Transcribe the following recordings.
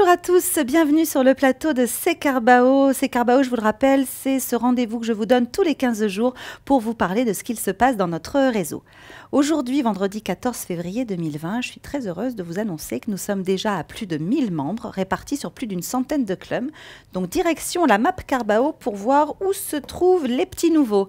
Bonjour à tous, bienvenue sur le plateau de C'est Carbao. C'est Carbao, je vous le rappelle, c'est ce rendez-vous que je vous donne tous les 15 jours pour vous parler de ce qu'il se passe dans notre réseau. Aujourd'hui, vendredi 14 février 2020, je suis très heureuse de vous annoncer que nous sommes déjà à plus de 1000 membres répartis sur plus d'une centaine de clubs. Donc direction la map Carbao pour voir où se trouvent les petits nouveaux.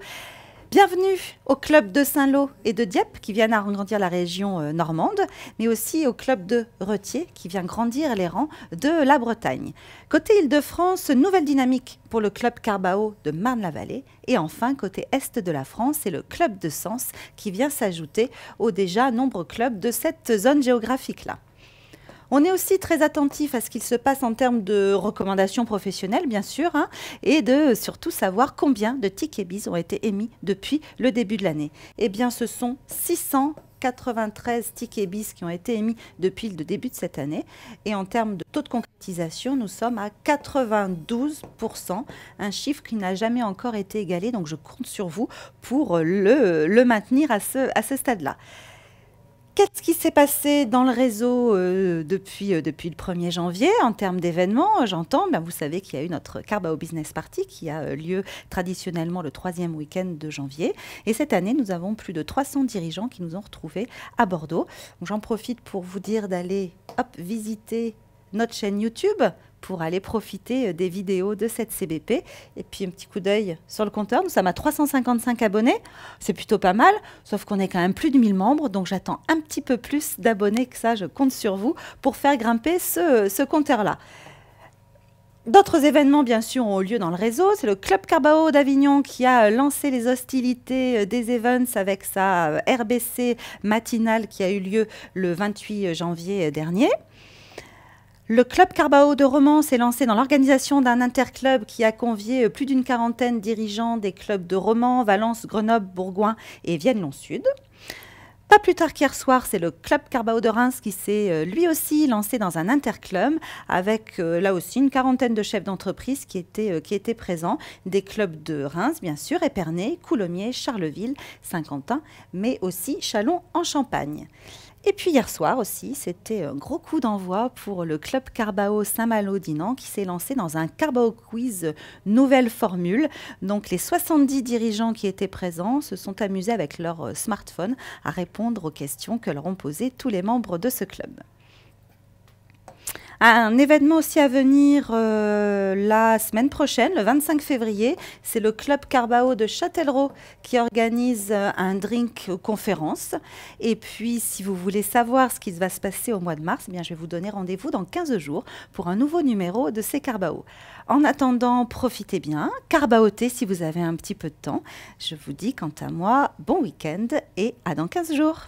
Bienvenue au club de Saint-Lô et de Dieppe qui viennent agrandir la région normande, mais aussi au club de Retier qui vient grandir les rangs de la Bretagne. Côté Île-de-France, nouvelle dynamique pour le club Carbao de Marne-la-Vallée. Et enfin, côté Est de la France, c'est le club de Sens qui vient s'ajouter aux déjà nombreux clubs de cette zone géographique-là. On est aussi très attentif à ce qu'il se passe en termes de recommandations professionnelles, bien sûr, et de surtout savoir combien de tickets bis ont été émis depuis le début de l'année. Eh bien, ce sont 693 tickets bis qui ont été émis depuis le début de cette année. Et en termes de taux de concrétisation, nous sommes à 92%, un chiffre qui n'a jamais encore été égalé. Donc, je compte sur vous pour le maintenir à ce stade-là. Qu'est-ce qui s'est passé dans le réseau depuis le 1er janvier en termes d'événements? J'entends, vous savez qu'il y a eu notre Carbao Business Party qui a lieu traditionnellement le 3e week-end de janvier. Et cette année, nous avons plus de 300 dirigeants qui nous ont retrouvés à Bordeaux. J'en profite pour vous dire d'aller visiter notre chaîne YouTube pour aller profiter des vidéos de cette CBP. Et puis un petit coup d'œil sur le compteur. Nous sommes à 355 abonnés. C'est plutôt pas mal, sauf qu'on est quand même plus de 1000 membres. Donc j'attends un petit peu plus d'abonnés que ça. Je compte sur vous pour faire grimper ce compteur-là. D'autres événements, bien sûr, ont lieu dans le réseau. C'est le Club Carbao d'Avignon qui a lancé les hostilités des events avec sa RBC matinale qui a eu lieu le 28 janvier dernier. Le Club Carbao de Romans s'est lancé dans l'organisation d'un interclub qui a convié plus d'une quarantaine de dirigeants des clubs de Romans, Valence, Grenoble, Bourgoin et Vienne-Lons-Sud. Pas plus tard qu'hier soir, c'est le Club Carbao de Reims qui s'est lui aussi lancé dans un interclub avec là aussi une quarantaine de chefs d'entreprise qui étaient présents. Des clubs de Reims, bien sûr, Épernay, Coulommiers, Charleville, Saint-Quentin, mais aussi Châlons en Champagne. Et puis hier soir aussi, c'était un gros coup d'envoi pour le Club Carbao Saint-Malo-Dinan qui s'est lancé dans un Carbao Quiz nouvelle formule. Donc les 70 dirigeants qui étaient présents se sont amusés avec leur smartphone à répondre aux questions que leur ont posées tous les membres de ce club. Un événement aussi à venir la semaine prochaine, le 25 février, c'est le Club Carbao de Châtellerault qui organise un drink conférence. Et puis, si vous voulez savoir ce qui va se passer au mois de mars, je vais vous donner rendez-vous dans 15 jours pour un nouveau numéro de C'est Carbao. En attendant, profitez bien, carbaotez si vous avez un petit peu de temps. Je vous dis, quant à moi, bon week-end et à dans 15 jours.